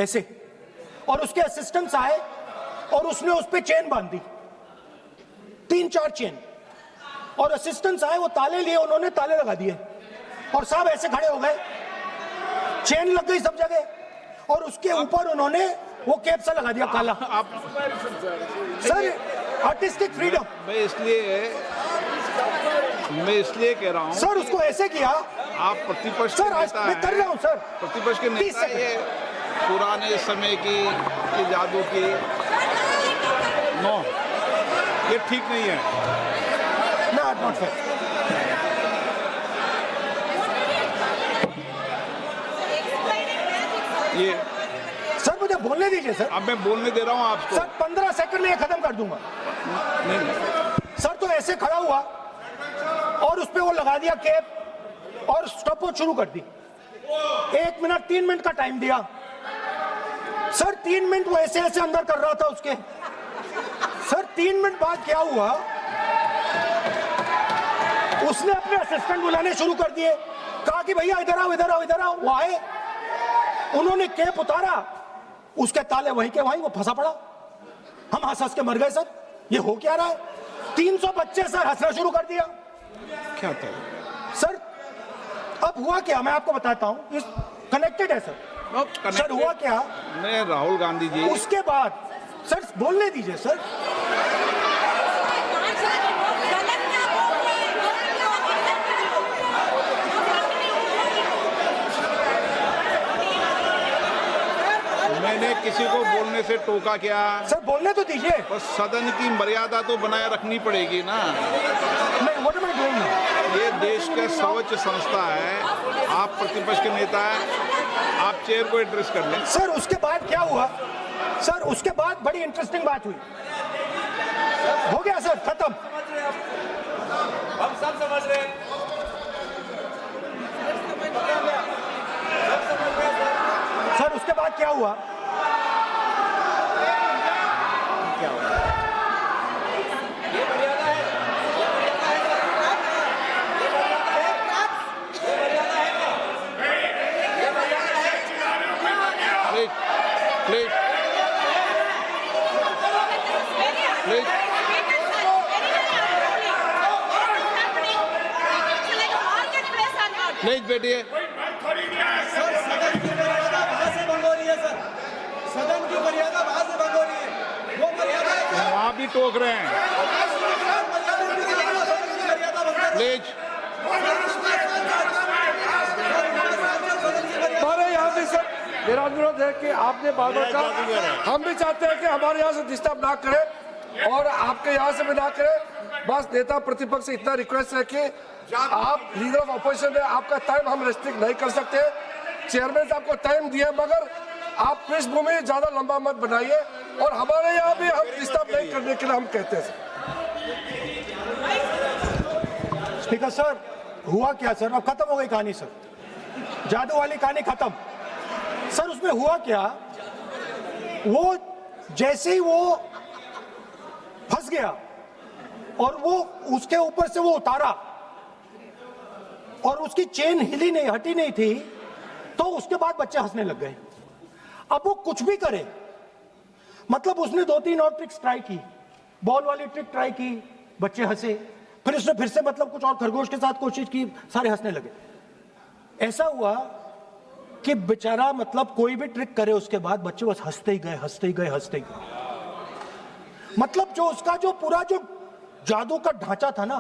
ऐसे, और उसके असिस्टेंट्स आए और उसने उस पे चेन बांध दी, 3-4 चेन, और असिस्टेंट्स आए, वो ताले लिए, उन्होंने ताले लगा दिए और साहब ऐसे खड़े हो गए, चेन लग गई सब जगह, और उसके ऊपर उन्होंने वो कैप सा लगा दिया काला। Sir artistic freedom. मैं इसलिए कह रहा हूँ सर उसको ऐसे किया। आप प्रतिपक्ष सर आज मैं कर रहा हूँ सर, प्रतिपक्ष के नेता, ये पुराने समय की जादू की नो, ये ठीक नहीं है। Not fair. ये सर मुझे बोलने दीजिए सर। अब मैं बोलने दे रहा हूँ आपको। सर 15 सेकंड में ये खत्म कर दूंगा। नहीं सर तो ऐसे खड़ा हुआ और उस पे वो लगा दिया कैप और स्टॉपवॉच शुरू कर दी, 1 मिनट 3 मिनट का टाइम दिया। सर 3 मिनट वो ऐसे ऐसे अंदर कर रहा था उसके। सर 3 मिनट बाद क्या हुआ, उसने अपने असिस्टेंट बुलाने शुरू कर दिए, कहा कि भैया इधर आओ इधर आओ इधर आओ। वो आए, उन्होंने कैप उतारा, उसके ताले वहीं के वहीं, वो फंसा पड़ा। हम हंस हंस के मर गए। सर ये हो क्या रहा है? 300 बच्चे सर हंसना शुरू कर दिया। क्या था सर अब हुआ क्या, मैं आपको बताता हूं, इस कनेक्टेड है सर। सर हुआ क्या, मैं राहुल गांधी जी, उसके बाद सर बोलने दीजिए सर। मैंने किसी को बोलने से टोका क्या? सर बोलने तो दीजिए। बस सदन की मर्यादा तो बनाए रखनी पड़ेगी ना। What am I doing now? ये देश का सर्वोच्च संस्था है, आप प्रतिपक्ष के नेता हैं, आप चेयर को एड्रेस कर लें। सर उसके बाद क्या हुआ, सर उसके बाद बड़ी इंटरेस्टिंग बात हुई। हो गया सर, खत्म। हम सब समझ रहे हैं। सर उसके बाद क्या हुआ, प्लीज बैठिए। सर सदन की मर्यादा वहां से भंग हो रही है। सर सदन की मर्यादा वहां से भंग हो रही है, वो मर्यादा वहाँ भी टोक रहे हैं। प्लीज हमारे यहाँ भी सर मेरा अनुरोध है कि आपने बार बार कहा, हम भी चाहते हैं कि हमारे यहाँ से डिस्टर्ब ना करें और आपके यहाँ से भी ना करें। बस नेता प्रतिपक्ष से इतना रिक्वेस्ट है कि आप लीडर ऑफ अपोजिशन है, आपका टाइम हम रेस्ट्रिक्ट नहीं कर सकते। चेयरमैन साहब को टाइम दिया, मगर आप पृष्ठभूमि ज्यादा लंबा मत बनाइए और हमारे यहाँ भी हम डिस्टर्ब नहीं करने के लिए हम कहते हैं। स्पीकर सर हुआ क्या सर, अब खत्म हो गई कहानी सर, जादू वाली कहानी खत्म। सर उसमें हुआ क्या, वो जैसे ही वो फंस गया और वो उसके ऊपर से वो उतारा और उसकी चेन हिली नहीं, हटी नहीं थी, तो उसके बाद बच्चे हंसने लग गए। अब वो कुछ भी करे, मतलब उसने 2-3 और ट्रिक्स ट्राई की, बॉल वाली ट्रिक ट्राई की, बच्चे हंसे, फिर उसने फिर से मतलब कुछ और खरगोश के साथ कोशिश की, सारे हंसने लगे। ऐसा हुआ कि बेचारा मतलब कोई भी ट्रिक करे उसके बाद बच्चे बस हंसते ही गए, हंसते ही गए, हंसते ही गए। मतलब जो उसका जो पूरा जो जादू का ढांचा था ना,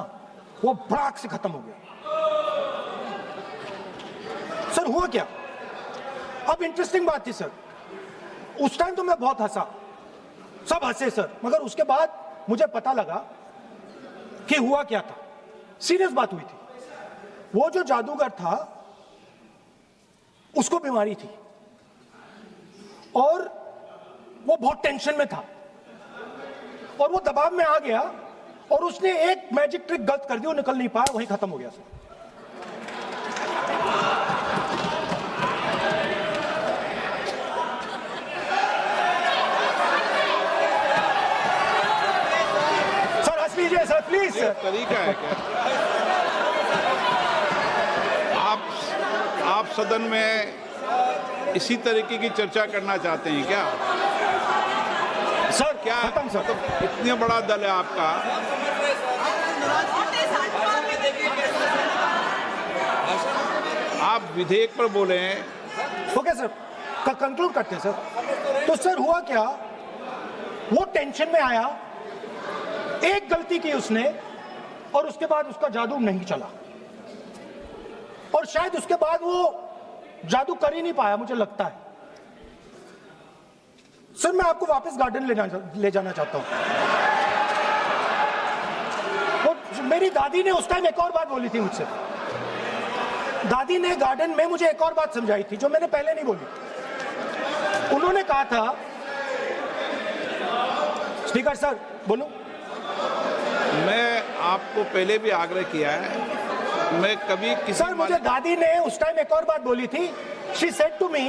वो भड़ाक से खत्म हो गया। सर हुआ क्या, अब इंटरेस्टिंग बात थी सर, उस टाइम तो मैं बहुत हंसा, सब हंसे सर, मगर उसके बाद मुझे पता लगा कि हुआ क्या था। सीरियस बात हुई थी। वो जो जादूगर था उसको बीमारी थी और वो बहुत टेंशन में था और वो दबाव में आ गया और उसने एक मैजिक ट्रिक गलत कर दी, वो निकल नहीं पाया, वहीं खत्म हो गया सर। सर हंस लीजिए सर प्लीज। ये तरीका है क्या? आप सदन में इसी तरीके की चर्चा करना चाहते हैं क्या? सर क्या खत्म सर। मतलब इतने बड़ा दल है आपका, आप विधेयक पर बोले हैं। ओके सर, कंक्लूड करते हैं सर। तो सर हुआ क्या, वो टेंशन में आया, एक गलती की उसने, और उसके बाद उसका जादू नहीं चला, और शायद उसके बाद वो जादू कर ही नहीं पाया, मुझे लगता है। सर मैं आपको वापस गार्डन ले जाना चाहता हूं। वो मेरी दादी ने उस टाइम एक और बात बोली थी मुझसे। दादी ने गार्डन में मुझे एक और बात समझाई थी जो मैंने पहले नहीं बोली। उन्होंने कहा था, स्पीकर सर बोलूं? मैं आपको पहले भी आग्रह किया है, मैं कभी किसी सर मुझे दादी ने उस टाइम एक और बात बोली थी। She said to me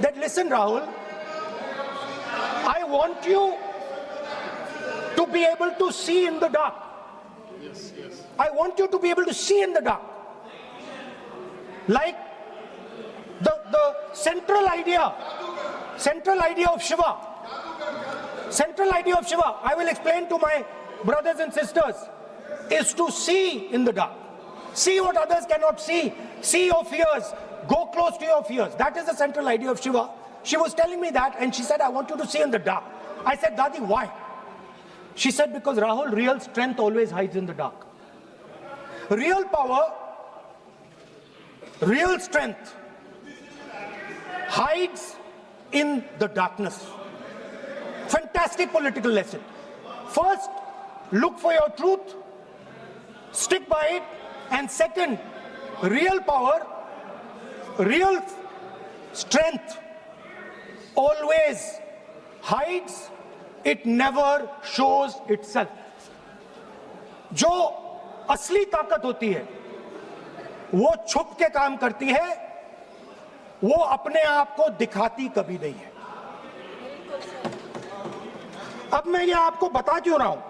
that listen Rahul, I want you to be able to see in the dark. I want you to be able to see in the dark, like the central idea of Shiva. Central idea of Shiva, I will explain to my brothers and sisters, is to see in the dark. See what others cannot see. See your fears. Go close to your fears. That is the central idea of Shiva. She was telling me that, and she said, I want you to see in the dark. I said, Dadi, why? She said, because Rahul, real strength always hides in the dark. Real power, real strength hides in the darkness. Fantastic political lesson. First, look for your truth, stick by it, and second, real power, real strength always hides, it never shows itself. जो असली ताकत होती है वो छुप के काम करती है, वो अपने आप को दिखाती कभी नहीं है। अब मैं ये आपको बता क्यों रहा हूं?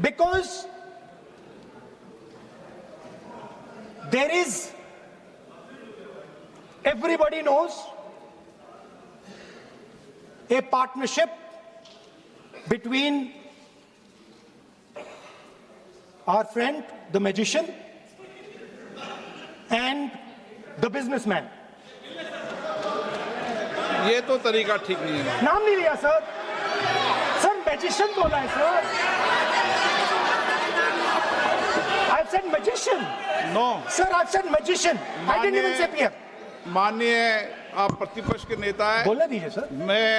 Because there is, everybody knows, a partnership between our friend, the magician, and the businessman. ये तो तरीका ठीक नहीं है। नाम नहीं लिया सर, सर मैजिशियन बोला है sir. I've said magician. No. Sir, I've said magician. I didn't even say PM. माननीय आप प्रतिपक्ष के नेता हैं, बोलने दीजिए सर। मैं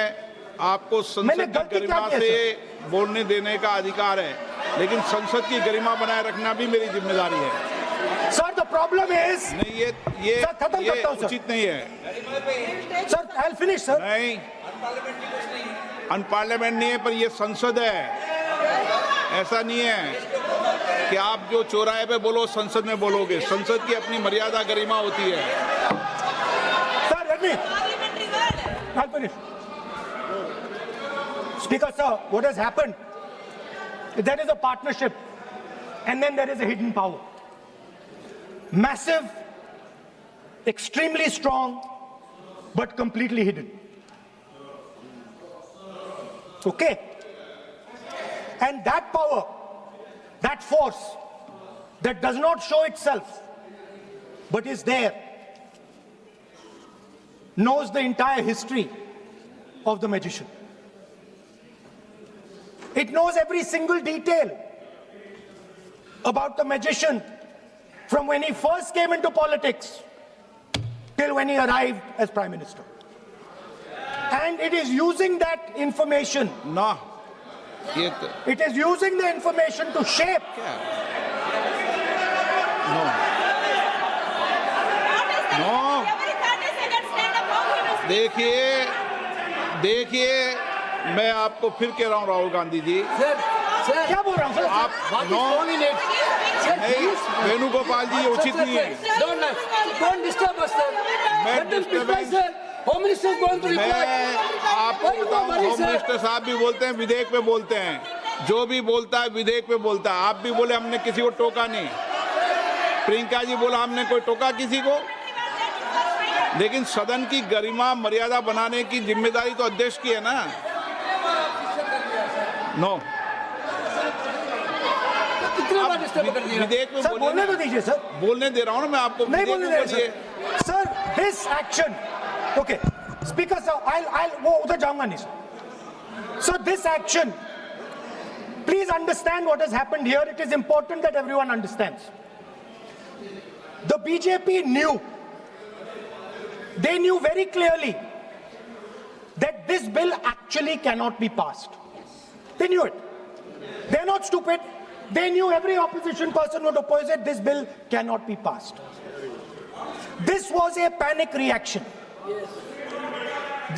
आपको मैंने संसद की गलती क्या गरिमा की है, से बोलने देने का अधिकार है, लेकिन संसद की गरिमा बनाए रखना भी मेरी जिम्मेदारी है। Sir, the problem is, नहीं, ये सर, खत्म करता हूं, सर। उचित नहीं है। sir, I'll finish, sir. नहीं, अनपार्लियामेंट नहीं है, पर ये संसद है। ऐसा नहीं है कि आप जो चौराहे पे बोलो संसद में बोलोगे। संसद की अपनी मर्यादा गरिमा होती है। Sir, let me. I'll finish. Speaker, sir, what has happened? There is a partnership, and then there is a hidden power. Massive, extremely strong, but completely hidden. Okay? And that power, that force, that does not show itself, but is there, knows the entire history of the magician. It knows every single detail about the magician from when he first came into politics till when he arrived as Prime Minister. And it is using that information, ना, ये तो it is using the information to shape. क्या? No, no, देखिए, मैं आपको फिर कह रहा हूँ राहुल गांधी जी, क्या बोल रहा हूँ सर? आप नहीं, वेणुगोपाल जी, ये उचित नहीं है। Don't disturb us, sir. Let them speak by, sir. Home Minister is going to reply. मैं आपको Why you बताऊं, worry, होम sir? मिनिस्टर साहब भी बोलते हैं, विधेयक पे बोलते हैं, जो भी बोलता है विधेयक पे बोलता है। आप भी बोले हमने किसी को टोका नहीं, प्रियंका जी बोला हमने कोई टोका किसी को। लेकिन सदन की गरिमा मर्यादा बनाने की जिम्मेदारी तो अध्यक्ष की है ना। नो, कितने बार डिस्टर्ब कर दिया? विधेयक में सर बोलने तो दीजिए सर, बोलने दे रहा हूं ना मैं आपको। नहीं विधेयक बोलने में दे रहे बोलिए। Sir. Sir this action, okay speaker sir, I वो उधर जाऊंगा नहीं sir. Sir this action, please understand what has happened here, it is important that everyone understands. The BJP knew, they knew very clearly that this bill actually cannot be passed. They knew it. They're not stupid. They knew every opposition person would oppose it. This bill cannot be passed. This was a panic reaction.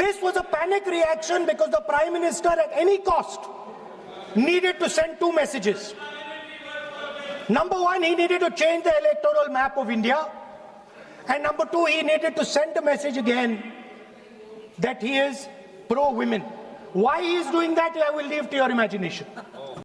This was a panic reaction because the Prime Minister at any cost needed to send two messages. Number one, he needed to change the electoral map of India. And number two, he needed to send a message again that he is pro-women. Why he is doing that, I will leave to your imagination.